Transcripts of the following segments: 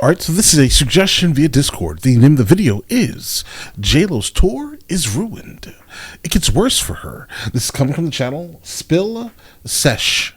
All right, so this is a suggestion via Discord. The name of the video is JLO's tour is ruined. It gets worse for her. This is coming from the channel Spill Sesh.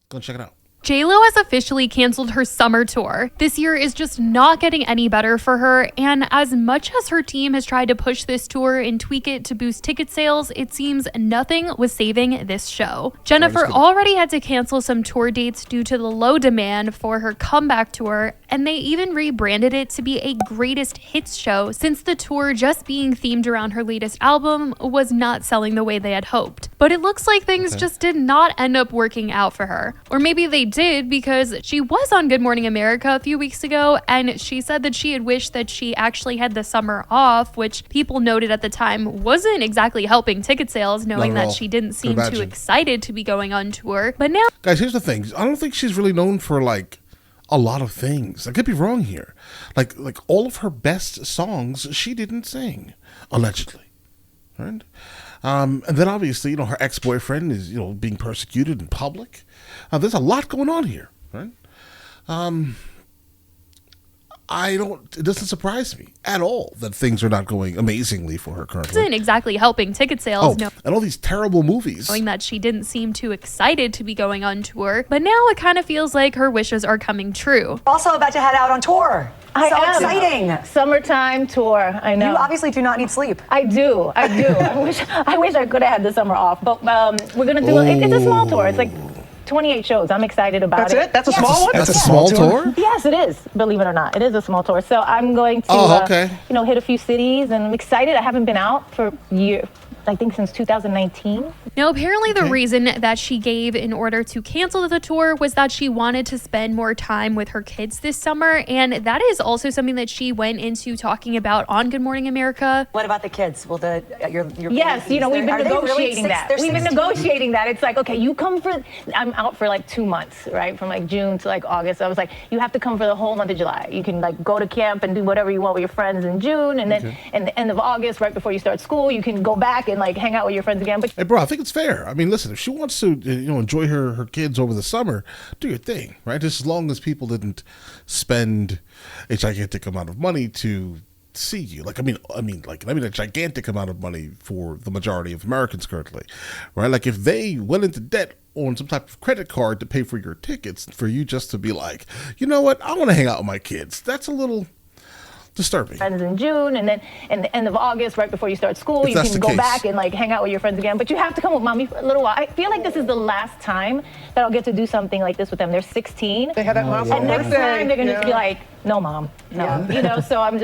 Go check it out. JLO has officially canceled her summer tour. This year is just not getting any better for her, and as much as her team has tried to push this tour and tweak it to boost ticket sales, it seems nothing was saving this show. Jennifer already had to cancel some tour dates due to the low demand for her comeback tour, and they even rebranded it to be a greatest hits show since the tour just being themed around her latest album was not selling the way they had hoped. But it looks like things just did not end up working out for her. Or maybe they did, because she was on Good Morning America a few weeks ago and she said that she had wished that she actually had the summer off, which people noted at the time wasn't exactly helping ticket sales, knowing that she didn't seem too excited to be going on tour. But now, guys, here's the thing. I don't think she's really known for like a lot of things. I could be wrong here. Like all of her best songs she didn't sing, allegedly. Right? And then obviously, her ex-boyfriend is, being persecuted in public. There's a lot going on here, right? It doesn't surprise me at all that things are not going amazingly for her currently. Isn't exactly helping ticket sales. And all these terrible movies. Knowing that she didn't seem too excited to be going on tour, but now it kind of feels like her wishes are coming true. Also about to head out on tour. Exciting. Summertime tour, I know. You obviously do not need sleep. I do. I wish I could have had the summer off, but we're going to do it's a small tour. It's like 28 shows. I'm excited about it. That's a small one? That's a small tour? Yes, it is. Believe it or not. It is a small tour. So I'm going to, hit a few cities, and I'm excited. I haven't been out for years. I think since 2019. Now, apparently the reason that she gave in order to cancel the tour was that she wanted to spend more time with her kids this summer, and that is also something that she went into talking about on Good Morning America. What about the kids? Will your yes, we've been negotiating that. We've been negotiating that. It's like, okay, you come for, I'm out for like 2 months, right? From like June to like August. So I was like, you have to come for the whole month of July. You can like go to camp and do whatever you want with your friends in June, and then in the end of August, right before you start school, you can go back and like hang out with your friends again. But hey, bro, I think it's fair. I mean, listen, if she wants to, enjoy her kids over the summer, do your thing, right? Just as long as people didn't spend a gigantic amount of money to see you. I mean a gigantic amount of money for the majority of Americans currently, right? Like if they went into debt on some type of credit card to pay for your tickets, for you just to be like, you know what, I want to hang out with my kids. That's a little disturbing. Friends in June, and then in the end of August, right before you start school, you can go back and like hang out with your friends again. But you have to come with mommy for a little while. I feel like this is the last time that I'll get to do something like this with them. They're 16. They have that milestone. And next time they're gonna just be like, no, mom, no. So I'm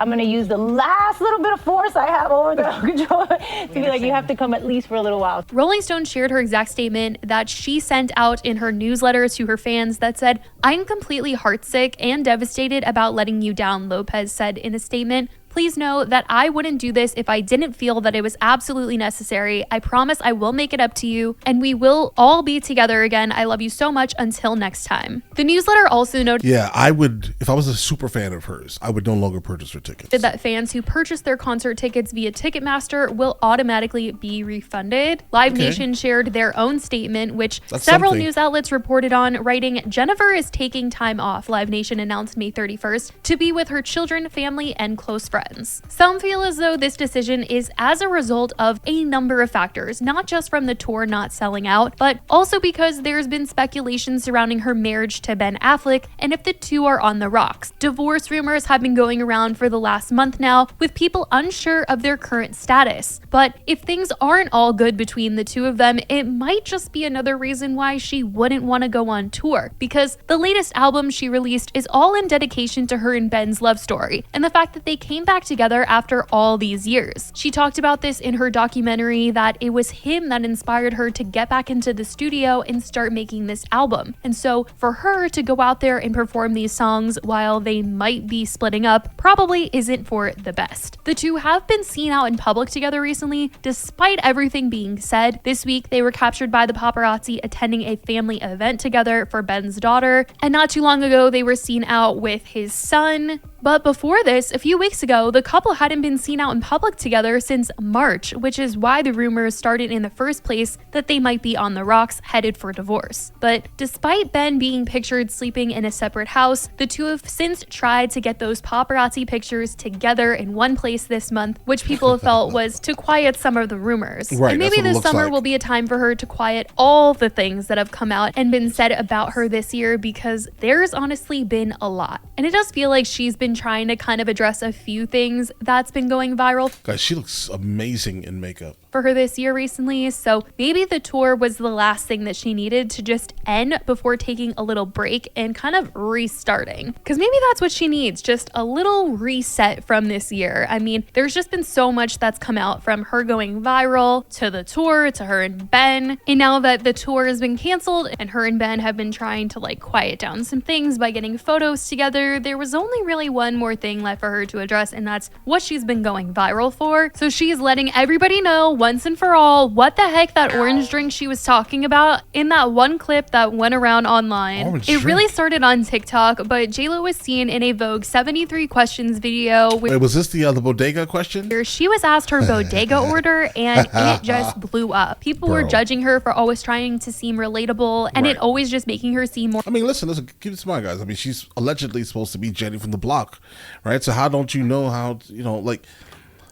gonna use the last little bit of force I have over the control to be like, you have to come at least for a little while. Rolling Stone shared her exact statement that she sent out in her newsletter to her fans that said, "I'm completely heartsick and devastated about letting you down," Lopez said in a statement. "Please know that I wouldn't do this if I didn't feel that it was absolutely necessary. I promise I will make it up to you, and we will all be together again. I love you so much. Until next time." The newsletter also noted, yeah, I would, if I was a super fan of hers, I would no longer purchase her tickets. That fans who purchase their concert tickets via Ticketmaster will automatically be refunded. Live Nation shared their own statement, which several news outlets reported on, writing, "Jennifer is taking time off," Live Nation announced May 31st, "to be with her children, family, and close friends." Some feel as though this decision is as a result of a number of factors, not just from the tour not selling out, but also because there's been speculation surrounding her marriage to Ben Affleck and if the two are on the rocks. Divorce rumors have been going around for the last month now, with people unsure of their current status. But if things aren't all good between the two of them, it might just be another reason why she wouldn't want to go on tour, because the latest album she released is all in dedication to her and Ben's love story, and the fact that they came back together after all these years. She talked about this in her documentary, that it was him that inspired her to get back into the studio and start making this album. And so for her to go out there and perform these songs while they might be splitting up probably isn't for the best. The two have been seen out in public together recently, despite everything being said. This week they were captured by the paparazzi attending a family event together for Ben's daughter, and not too long ago they were seen out with his son, But before this, a few weeks ago, the couple hadn't been seen out in public together since March, which is why the rumors started in the first place that they might be on the rocks headed for divorce. But despite Ben being pictured sleeping in a separate house, the two have since tried to get those paparazzi pictures together in one place this month, which people felt was to quiet some of the rumors. Right, and maybe this summer will be a time for her to quiet all the things that have come out and been said about her this year, because there's honestly been a lot. And it does feel like she's been trying to kind of address a few things that's been going viral. Guys, she looks amazing in makeup For her this year recently, so maybe the tour was the last thing that she needed to just end before taking a little break and kind of restarting. Because maybe that's what she needs, just a little reset from this year. I mean, there's just been so much that's come out, from her going viral to the tour to her and Ben. And now that the tour has been canceled and her and Ben have been trying to like quiet down some things by getting photos together, there was only really one more thing left for her to address, and that's what she's been going viral for. So she's letting everybody know once and for all what the heck that orange drink she was talking about in that one clip that went around online. It really started on TikTok, but JLO was seen in a Vogue 73 questions video. Wait, was this the bodega question? Where she was asked her bodega order, and it just blew up. People were judging her for always trying to seem relatable, and it always just making her seem more. I mean, listen, keep this in mind, guys. I mean, she's allegedly supposed to be Jenny from the block, right? So how don't you know how,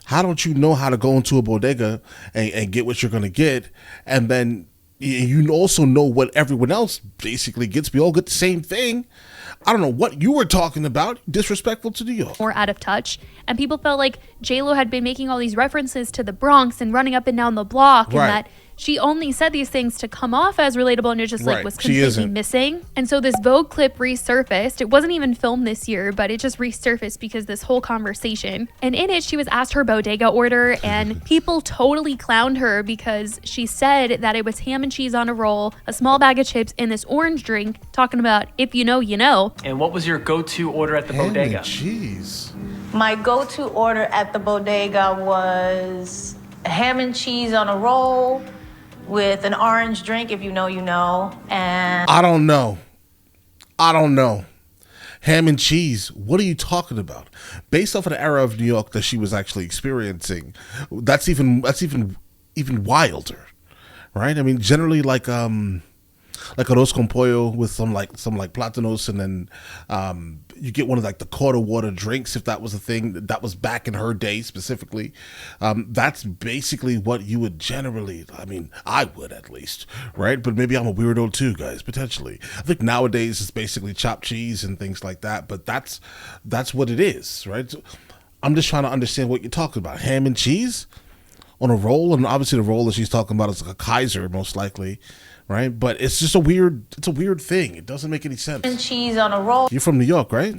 how don't you know how to go into a bodega and get what you're going to get? And then you also know what everyone else basically gets. We all get the same thing. I don't know what you were talking about. Disrespectful to New York. More out of touch. And people felt like JLO had been making all these references to the Bronx and running up and down the block, and that she only said these things to come off as relatable, and it just like was completely missing. And so this Vogue clip resurfaced. It wasn't even filmed this year, but it just resurfaced because this whole conversation. And in it, she was asked her bodega order, and people totally clowned her because she said that it was ham and cheese on a roll, a small bag of chips, and this orange drink, talking about if you know, you know. And what was your go-to order at the bodega? Ham and cheese. My go-to order at the bodega was ham and cheese on a roll with an orange drink, if you know, you know. And I don't know. Ham and cheese. What are you talking about? Based off of the era of New York that she was actually experiencing, that's even wilder, right? I mean, generally like arroz con pollo with some like platanos, and then you get one of like the quarter water drinks, if that was a thing that was back in her day specifically. That's basically what you would generally, I mean, I would at least, right? But maybe I'm a weirdo too, guys, potentially. I think nowadays it's basically chopped cheese and things like that, but that's what it is, right? So I'm just trying to understand what you're talking about. Ham and cheese on a roll, and obviously the roll that she's talking about is like a Kaiser, most likely. Right, but it's just a weird thing. It doesn't make any sense. And cheese on a roll. You're from New York, right?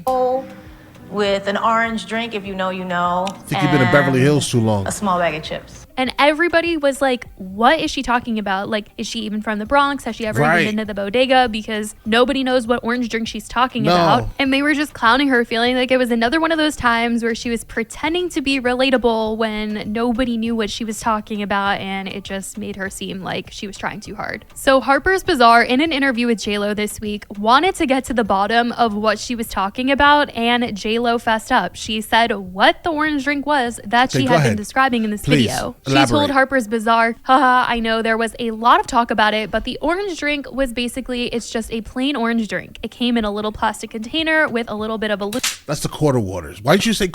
With an orange drink, if you know, you know. I think you've been in Beverly Hills too long. A small bag of chips. And everybody was like, what is she talking about? Like, is she even from the Bronx? Has she ever even been to the bodega? Because nobody knows what orange drink she's talking about. And they were just clowning her, feeling like it was another one of those times where she was pretending to be relatable when nobody knew what she was talking about, and it just made her seem like she was trying too hard. So Harper's Bazaar, in an interview with JLO this week, wanted to get to the bottom of what she was talking about, and JLO fessed up. She said what the orange drink was that she had been describing in this video. She told Harper's Bazaar, haha, I know there was a lot of talk about it, but the orange drink was basically, it's just a plain orange drink. It came in a little plastic container with a little bit of a... That's the quarter waters. Why didn't you say...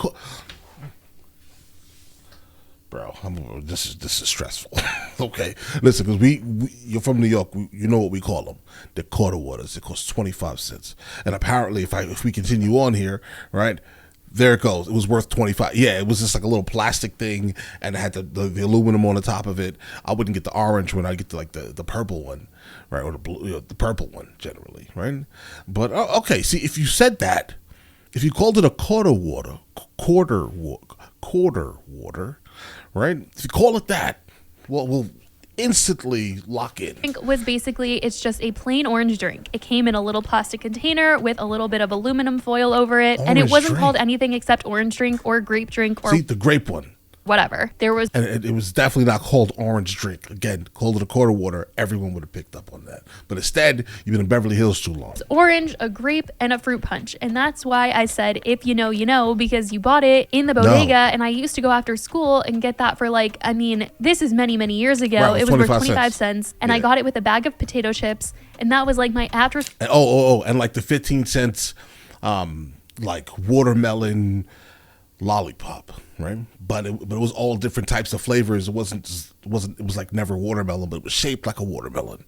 Bro, this is stressful. Okay, listen, because you're from New York, you know what we call them. They're quarter waters. It costs 25 cents. And apparently, if we continue on here, right... There it goes. It was worth 25. Yeah, it was just like a little plastic thing, and it had the aluminum on the top of it. I wouldn't get the orange one. I'd get the purple one, right, or the blue, the purple one generally, right? But okay, see, if you said that, if you called it a quarter water, right? If you call it that, well, we'll instantly lock in. Was basically, it's just a plain orange drink. It came in a little plastic container with a little bit of aluminum foil over it, and it wasn't called anything except orange drink or grape drink or... See, the grape one. whatever. There was, and it was definitely not called orange drink. Again, called it a quarter water. Everyone would have picked up on that. But instead, you've been in Beverly Hills too long. Orange, a grape, and a fruit punch. And that's why I said, if you know, you know, because you bought it in the bodega. And I used to go after school and get that for like, I mean, this is many, many years ago. Right, it was worth 25 cents. And I got it with a bag of potato chips. And that was like my after. And, and like the 15 cents, like watermelon lollipop, right? But it was all different types of flavors. It was like never watermelon, but it was shaped like a watermelon.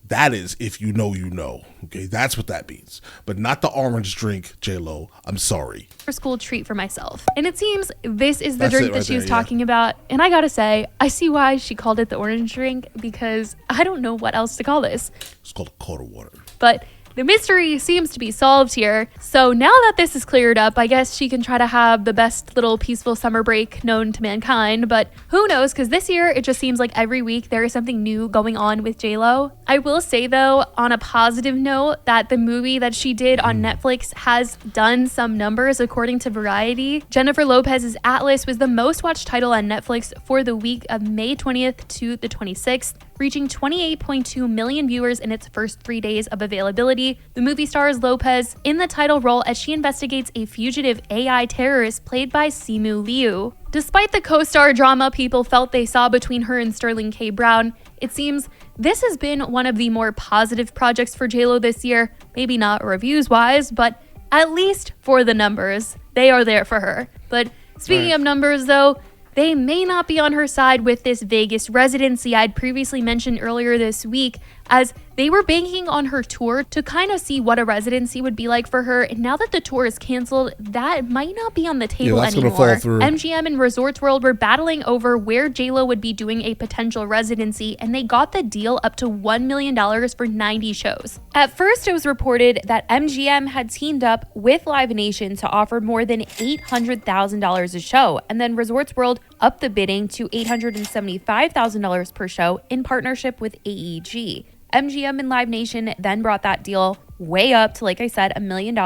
That is, if you know, you know. Okay, that's what that means. But not the orange drink, JLO. I'm sorry. For school treat for myself. And it seems this is the drink that she was talking about. And I gotta say, I see why she called it the orange drink, because I don't know what else to call this. It's called a quarter water. But the mystery seems to be solved here. So now that this is cleared up, I guess she can try to have the best little peaceful summer break known to mankind. But who knows? Because this year, it just seems like every week there is something new going on with JLO. I will say, though, on a positive note, that the movie that she did on Netflix has done some numbers according to Variety. Jennifer Lopez's Atlas was the most watched title on Netflix for the week of May 20th to the 26th, reaching 28.2 million viewers in its first 3 days of availability. The movie stars Lopez in the title role as she investigates a fugitive AI terrorist played by Simu Liu. Despite the co-star drama people felt they saw between her and Sterling K. Brown, it seems this has been one of the more positive projects for JLo this year. Maybe not reviews-wise, but at least for the numbers. They are there for her. But speaking of numbers, though, they may not be on her side with this Vegas residency I'd previously mentioned earlier this week, as they were banking on her tour to kind of see what a residency would be like for her. And now that the tour is canceled, that might not be on the table anymore. MGM and Resorts World were battling over where JLo would be doing a potential residency, and they got the deal up to $1 million for 90 shows. At first, it was reported that MGM had teamed up with Live Nation to offer more than $800,000 a show, and then Resorts World upped the bidding to $875,000 per show in partnership with AEG. MGM and Live Nation then brought that deal way up to, like I said, $1 million.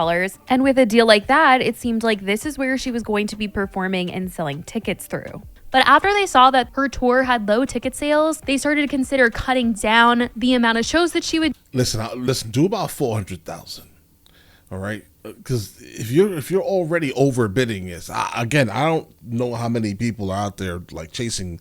And with a deal like that, it seemed like this is where she was going to be performing and selling tickets through. But after they saw that her tour had low ticket sales, they started to consider cutting down the amount of shows that she would. Listen, do about 400,000. All right, because if you're already overbidding this, again, I don't know how many people are out there like chasing,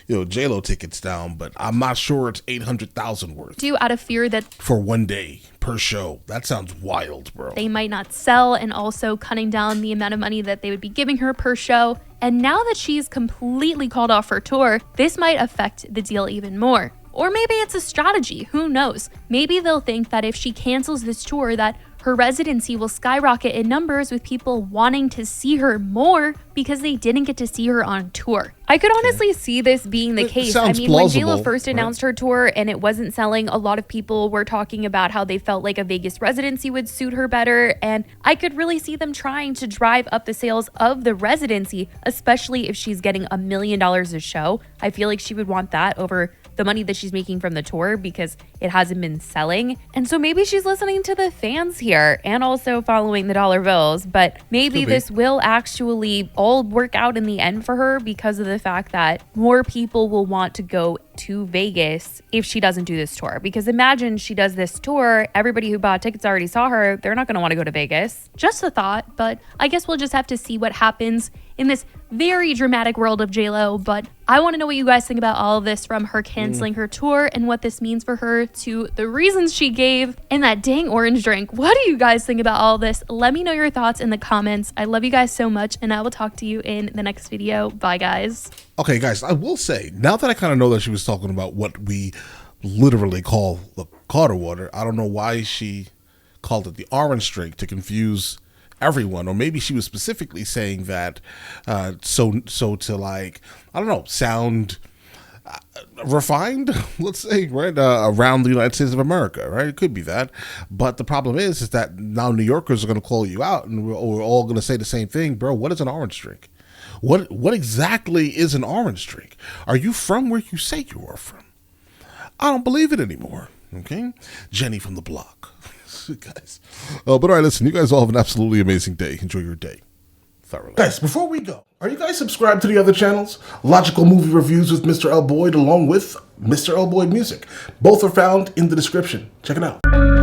JLo tickets down, but I'm not sure it's 800,000 worth. Out of fear that for 1 day per show, that sounds wild, bro. They might not sell, and also cutting down the amount of money that they would be giving her per show. And now that she's completely called off her tour, this might affect the deal even more. Or maybe it's a strategy, who knows? Maybe they'll think that if she cancels this tour, that her residency will skyrocket in numbers with people wanting to see her more because they didn't get to see her on tour. I could honestly see this being the case. I mean, when JLo first announced her tour and it wasn't selling, a lot of people were talking about how they felt like a Vegas residency would suit her better. And I could really see them trying to drive up the sales of the residency, especially if she's getting $1 million a show. I feel like she would want that over the money that she's making from the tour because it hasn't been selling. And so maybe she's listening to the fans here and also following the dollar bills, but maybe this will actually all work out in the end for her because of the fact that more people will want to go to Vegas if she doesn't do this tour. Because imagine she does this tour, everybody who bought tickets already saw her, they're not going to want to go to Vegas. Just a thought, but I guess we'll just have to see what happens in this very dramatic world of JLo. But I want to know what you guys think about all of this, from her canceling her tour and what this means for her to the reasons she gave and that dang orange drink. What do you guys think about all this? Let me know your thoughts in the comments. I love you guys so much, and I will talk to you in the next video. Bye, guys. Okay, guys, I will say, now that I kind of know that she was talking about what we literally call the quarter water, I don't know why she called it the orange drink to confuse everyone, or maybe she was specifically saying that so to, like, I don't know, sound refined, let's say, right, around the United States of America, right? It could be that, but the problem is that now New Yorkers are going to call you out, and we're all going to say the same thing, bro. What is an orange drink? What exactly is an orange drink? Are you from where you say you are from? I don't believe it anymore. Okay, Jenny from the block. Guys, but all right, listen, you guys all have an absolutely amazing day. Enjoy your day. thoroughly. Guys, before we go, are you guys subscribed to the other channels? Logical Movie Reviews with Mr. L. Boyd along with Mr. L. Boyd Music. Both are found in the description. Check it out.